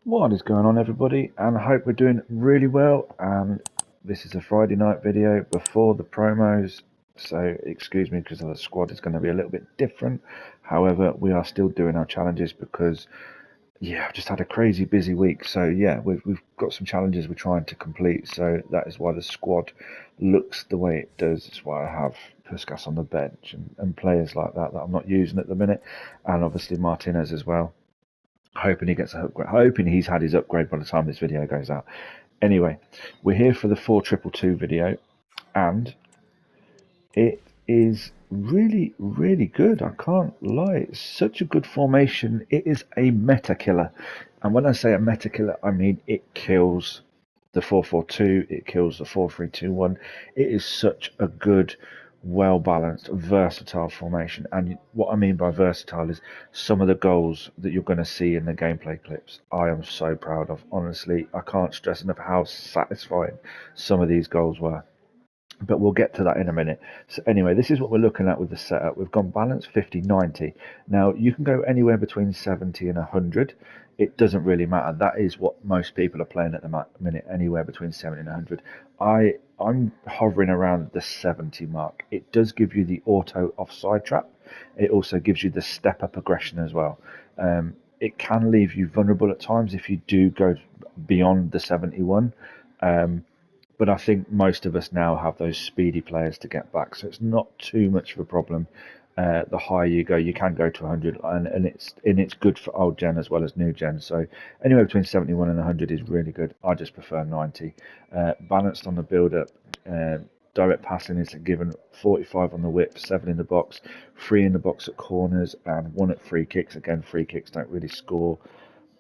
What is going on, everybody? And I hope we're doing really well. This is a Friday night video before the promos, so excuse me because the squad is going to be a little bit different. However, we are still doing our challenges because I've just had a crazy busy week. So yeah, we've got some challenges we're trying to complete. So that is why the squad looks the way it does. It's why I have Puskas on the bench and players like that I'm not using at the minute, and obviously Martinez as well. Hoping he gets a upgrade. Hoping he's had his upgrade by the time this video goes out. Anyway, we're here for the 4-2-2 video, and it is really, really good. I can't lie. It's such a good formation. It is a meta killer. And when I say a meta killer, I mean it kills the 4-4-2, it kills the 4-3-2-1. It is such a good, well-balanced, versatile formation. And what I mean by versatile is some of the goals that you're going to see in the gameplay clips I am so proud of. Honestly, I can't stress enough how satisfying some of these goals were. But we'll get to that in a minute. So anyway, this is what we're looking at with the setup. We've gone balance 50-90. Now, you can go anywhere between 70 and 100. It doesn't really matter. That is what most people are playing at the minute, anywhere between 70 and 100. I'm hovering around the 70 mark. It does give you the auto offside trap. It also gives you the step-up aggression as well. It can leave you vulnerable at times if you do go beyond the 71. But I think most of us now have those speedy players to get back, so it's not too much of a problem. The higher you go, you can go to 100, and it's good for old gen as well as new gen. So anywhere between 71 and 100 is really good. I just prefer 90. Balanced on the build-up. Direct passing is given 45 on the whip, 7 in the box, 3 in the box at corners, and 1 at free kicks. Again, free kicks don't really score.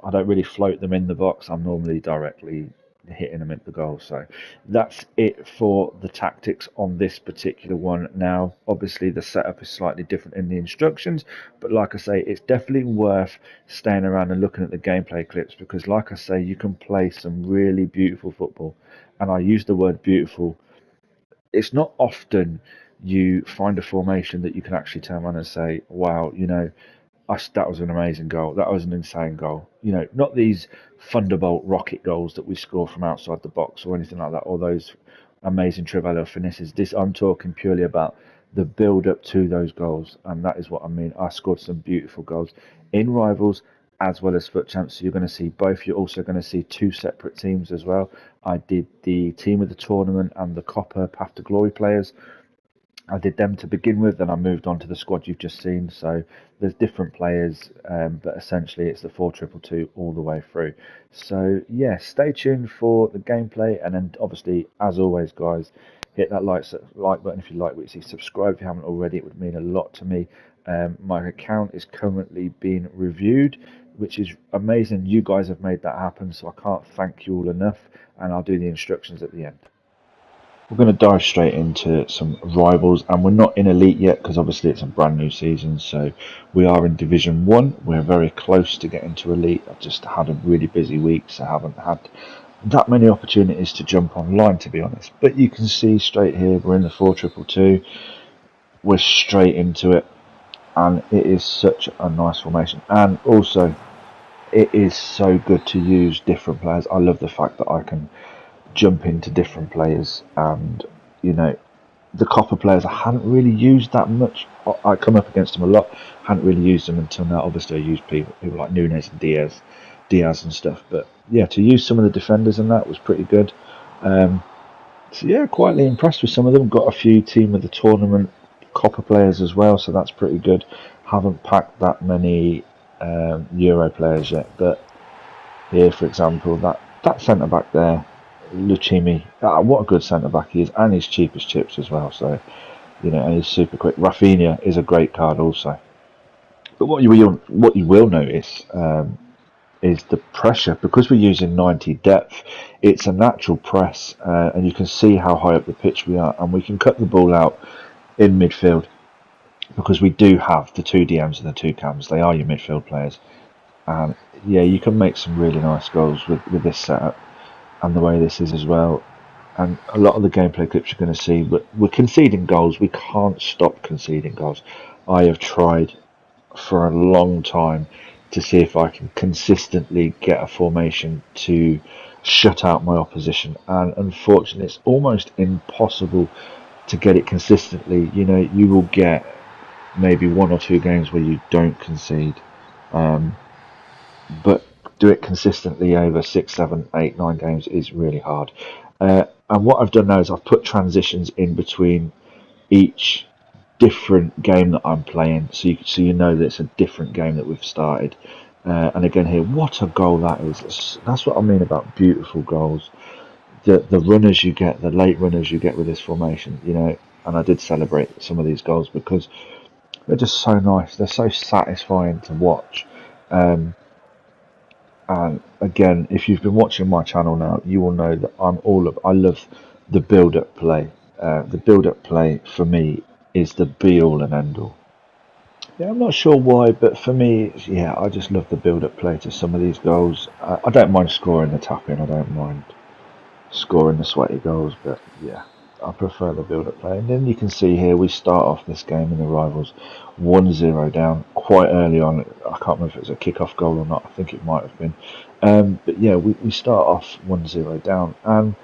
I don't really float them in the box. I'm normally directly hitting them at the goal. So that's it for the tactics on this particular one. Now obviously the setup is slightly different in the instructions, but like I say, it's definitely worth staying around and looking at the gameplay clips, because like I say, you can play some really beautiful football. And I use the word beautiful. It's not often you find a formation that you can actually turn around and say, wow, that was an amazing goal. That was an insane goal. Not these thunderbolt rocket goals that we score from outside the box or anything like that, or those amazing Trivello finishes. I'm talking purely about the build up to those goals, and that is what I mean. I scored some beautiful goals in Rivals as well as FUT Champs. So you're going to see both. You're also going to see 2 separate teams as well. I did the team of the tournament and the Copper Path to Glory players. I did them to begin with, then I moved on to the squad you've just seen. So there's different players, but essentially it's the 4-2-2 all the way through. So yeah, stay tuned for the gameplay, and then obviously, as always, guys, hit that like button if you like what you see. Subscribe if you haven't already; it would mean a lot to me. My account is currently being reviewed, which is amazing. You guys have made that happen, so I can't thank you all enough. And I'll do the instructions at the end. We're going to dive straight into some Rivals, and we're not in Elite yet because obviously it's a brand new season. So we are in Division 1. We're very close to getting to Elite. I've just had a really busy week, so I haven't had that many opportunities to jump online, to be honest. But you can see straight here, we're in the 4-2-2. We're straight into it, and it is such a nice formation. And also, it is so good to use different players. I love the fact that I can jump into different players, and the Copper players I hadn't really used that much. I come up against them a lot, hadn't really used them until now. Obviously I used people like Nunes and Diaz and stuff, but yeah, to use some of the defenders and that was pretty good. So yeah, quietly impressed with some of them. Got a few team of the tournament Copper players as well, so that's pretty good. Haven't packed that many Euro players yet, but here, for example, that centre back there, Lucchini, what a good centre back he is, and he's cheap as chips as well. So, and he's super quick. Rafinha is a great card also. But what you will notice is the pressure, because we're using 90 depth. It's a natural press, and you can see how high up the pitch we are, and we can cut the ball out in midfield because we do have the 2 DMs and the 2 cams. They are your midfield players, and yeah, you can make some really nice goals with this setup. And the way this is as well, and a lot of the gameplay clips you're going to see, but we're conceding goals. We can't stop conceding goals. I have tried for a long time to see if I can consistently get a formation to shut out my opposition. And unfortunately, it's almost impossible to get it consistently. You know, you will get maybe 1 or 2 games where you don't concede, but do it consistently over 6, 7, 8, 9 games is really hard. And what I've done now is I've put transitions in between each different game that I'm playing, so you know that it's a different game that we've started. And again here, what a goal that is! That's what I mean about beautiful goals. The runners you get, the late runners you get with this formation, you know. And I did celebrate some of these goals because they're just so nice. They're so satisfying to watch. And again, if you've been watching my channel now, you will know that I love the build-up play. The build-up play for me is the be-all and end-all. Yeah, I'm not sure why, but for me, yeah, I just love the build-up play to some of these goals. I don't mind scoring the tap-in. I don't mind scoring the sweaty goals, but yeah, I prefer the build-up play. And then you can see here we start off this game in the Rivals 1-0 down quite early on. I can't remember if it was a kick-off goal or not. I think it might have been. But yeah, we start off 1-0 down, and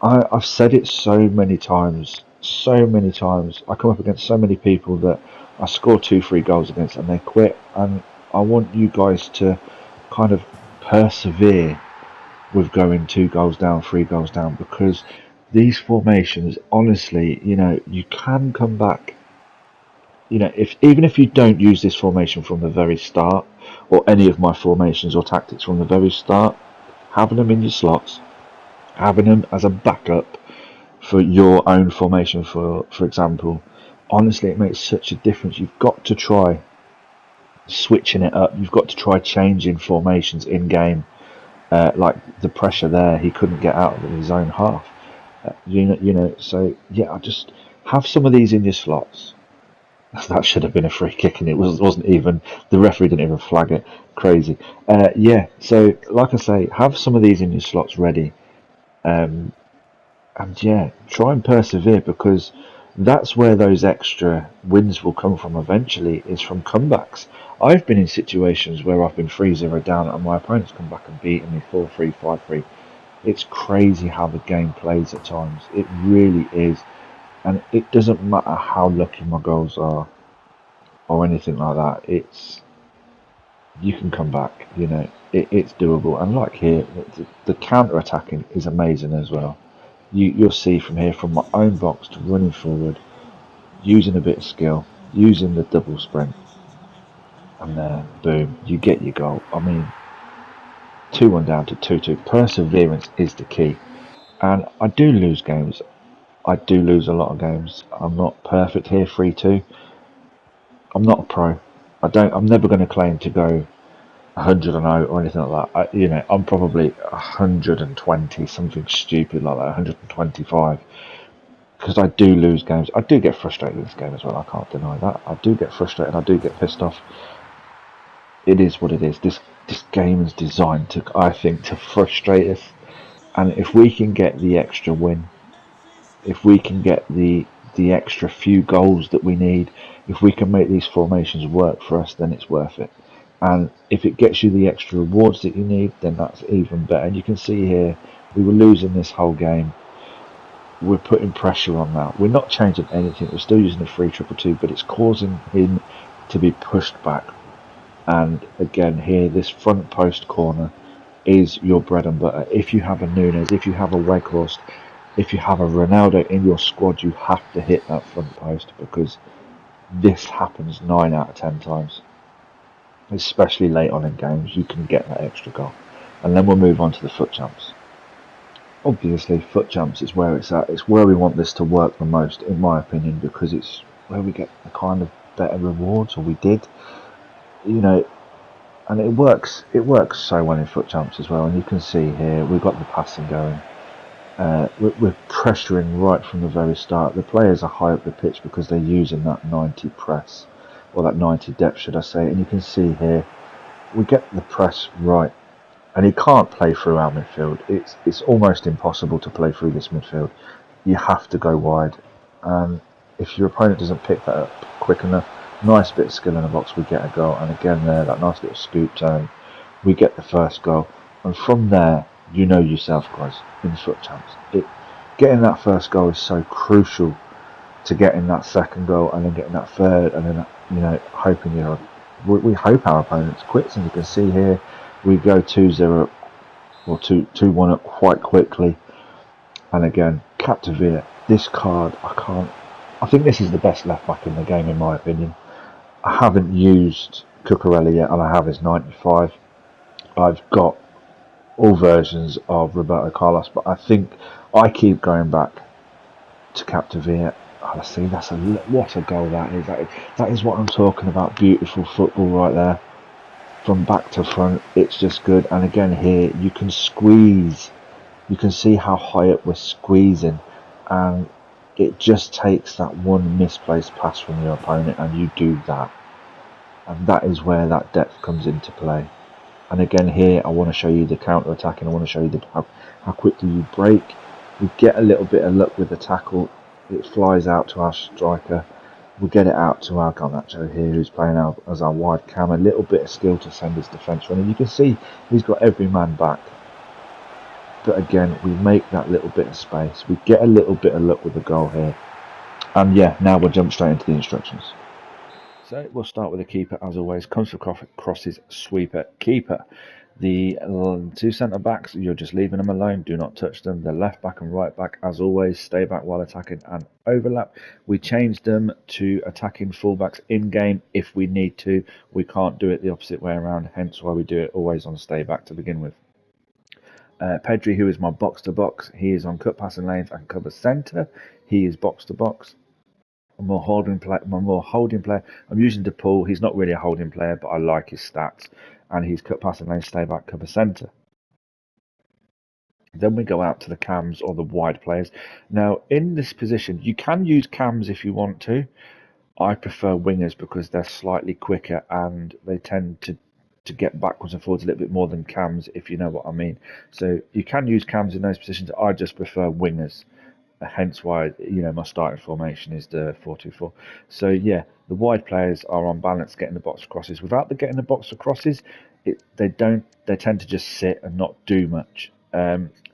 I've said it so many times. I come up against so many people that I score 2-3 goals against and they quit. And I want you guys to kind of persevere with going 2 goals down, 3 goals down, because these formations, honestly, you know, you can come back. You know, even if you don't use this formation from the very start, or any of my formations or tactics from the very start, having them in your slots, having them as a backup for your own formation, for example, honestly, it makes such a difference. You've got to try switching it up. You've got to try changing formations in game. Like the pressure there, he couldn't get out of his own half. You know. So yeah, I just have some of these in your slots. That should have been a free kick, and it wasn't even. The referee didn't even flag it. Crazy. Yeah. So like I say, have some of these in your slots ready. And yeah, try and persevere, because that's where those extra wins will come from eventually, is from comebacks. I've been in situations where I've been 3-0 down and my opponent's come back and beaten me 4-3, 5-3. It's crazy how the game plays at times. It really is. And it doesn't matter how lucky my goals are or anything like that. You can come back, you know. It's doable. And like here, the counter-attacking is amazing as well. You'll see from here, from my own box to running forward, using a bit of skill, using the double sprint, and boom, you get your goal. I mean, 2-1 down to 2-2. Perseverance is the key. And I do lose games. I do lose a lot of games. I'm not perfect here, 3-2. I'm not a pro. I'm never going to claim to go 100-0 or anything like that. I'm probably 120, something stupid like that, 125. Because I do lose games. I do get frustrated with this game as well. I can't deny that. I do get frustrated. I do get pissed off. It is what it is. This game is designed to, I think, to frustrate us. And if we can get the extra win, if we can get the extra few goals that we need, if we can make these formations work for us, then it's worth it. And if it gets you the extra rewards that you need, then that's even better. And you can see here, we were losing this whole game. We're putting pressure on now. We're not changing anything. We're still using the 3-2-2, but it's causing him to be pushed back. And again here, this front post corner is your bread and butter. If you have a Nunes, if you have a Weghorst, if you have a Ronaldo in your squad, you have to hit that front post, because this happens 9 out of 10 times. Especially late on in games, you can get that extra goal. And then we'll move on to the foot jumps. Obviously, foot jumps is where it's at. It's where we want this to work the most, in my opinion, because it's where we get the kind of better rewards, or we did. And it works so well in foot jumps as well. And you can see here, we've got the passing going. We're pressuring right from the very start. The players are high up the pitch because they're using that 90 press, or that 90 depth, should I say. And you can see here, we get the press right. And he can't play through our midfield. It's almost impossible to play through this midfield. You have to go wide. And if your opponent doesn't pick that up quick enough, Nice bit of skill in the box, we get a goal, and again there, that nice little scoop turn, we get the first goal, and from there, you know yourself, guys, in the FUT Champs, getting that first goal is so crucial to getting that second goal, and then getting that third, and then, you know, hoping we hope our opponents quits, and you can see here, we go 2-0 or 2-1 up quite quickly, and again, Capdevila, this card, I think this is the best left back in the game in my opinion. I haven't used Cucurella yet, and I have his 95. I've got all versions of Roberto Carlos, but I think I keep going back to Capdevila. Oh, see, what a goal that is. That is what I'm talking about. Beautiful football right there. From back to front, it's just good. And again here, you can squeeze. You can see how high up we're squeezing, and it just takes that one misplaced pass from your opponent, and you do that, and that is where that depth comes into play. And again here, I want to show you the counter attacking. I want to show you how quickly you break. We get a little bit of luck with the tackle. It flies out to our striker. We get it out to our Garnacho here, who's playing out as our wide cam. A little bit of skill to send his defence running. You can see he's got every man back. But again, we make that little bit of space. We get a little bit of luck with the goal here. And yeah, now we'll jump straight into the instructions. So we'll start with the keeper as always. Comes for crosses, sweeper, keeper. The two centre backs, you're just leaving them alone. Do not touch them. The left back and right back, as always, stay back while attacking and overlap. We changed them to attacking fullbacks in game if we need to. We can't do it the opposite way around, hence why we do it always on stay back to begin with. Pedri, who is my box-to-box, he is on cut passing lanes and cover centre. He is box-to-box. I'm more holding player. I'm using DePaul. He's not really a holding player, but I like his stats. And he's cut passing lanes, stay back, cover centre. Then we go out to the cams or the wide players. Now, in this position, you can use cams if you want to. I prefer wingers because they're slightly quicker and they tend to get backwards and forwards a little bit more than cams, if you know what I mean. So you can use cams in those positions. I just prefer wingers, hence why, you know, my starting formation is the 4-2-4. So yeah, the wide players are on balance, getting the box crosses. Without the getting the box crosses, they tend to just sit and not do much.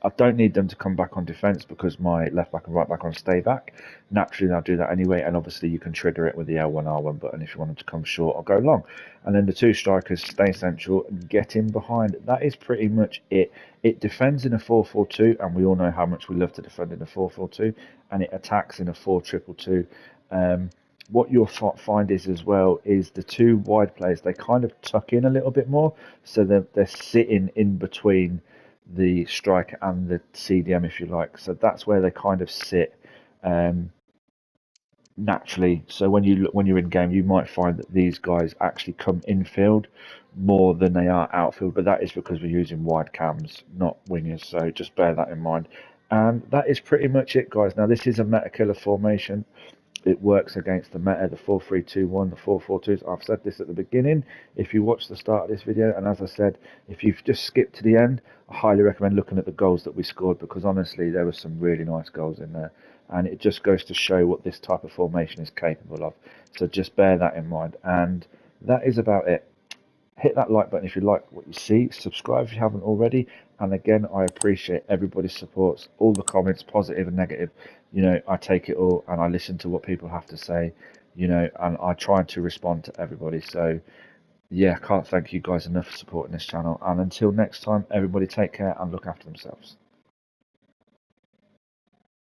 I don't need them to come back on defence because my left back and right back on stay back. Naturally, they'll do that anyway, and obviously you can trigger it with the L1, R1 button if you want them to come short or go long. And then the two strikers stay central and get in behind. That is pretty much it. It defends in a 4-4-2, and we all know how much we love to defend in a 4-4-2, and it attacks in a 4-2-2. What you'll find is as well is the two wide players, they kind of tuck in a little bit more, so they're sitting in between the striker and the CDM, if you like. So that's where they kind of sit naturally. So when you're in game, you might find that these guys actually come infield more than they are outfield, but that is because we're using wide cams, not wingers. So just bear that in mind. And that is pretty much it, guys. Now this is a meta killer formation. It works against the meta, the 4-3-2-1, the 4-4-2s. I've said this at the beginning. If you watch the start of this video, and as I said, if you've just skipped to the end, I highly recommend looking at the goals that we scored, because honestly, there were some really nice goals in there. And it just goes to show what this type of formation is capable of. So just bear that in mind. And that is about it. Hit that like button if you like what you see. Subscribe if you haven't already. And again, I appreciate everybody's supports, all the comments, positive and negative. You know, I take it all and I listen to what people have to say, you know, and I try to respond to everybody. So yeah, can't thank you guys enough for supporting this channel. And until next time, everybody take care and look after themselves.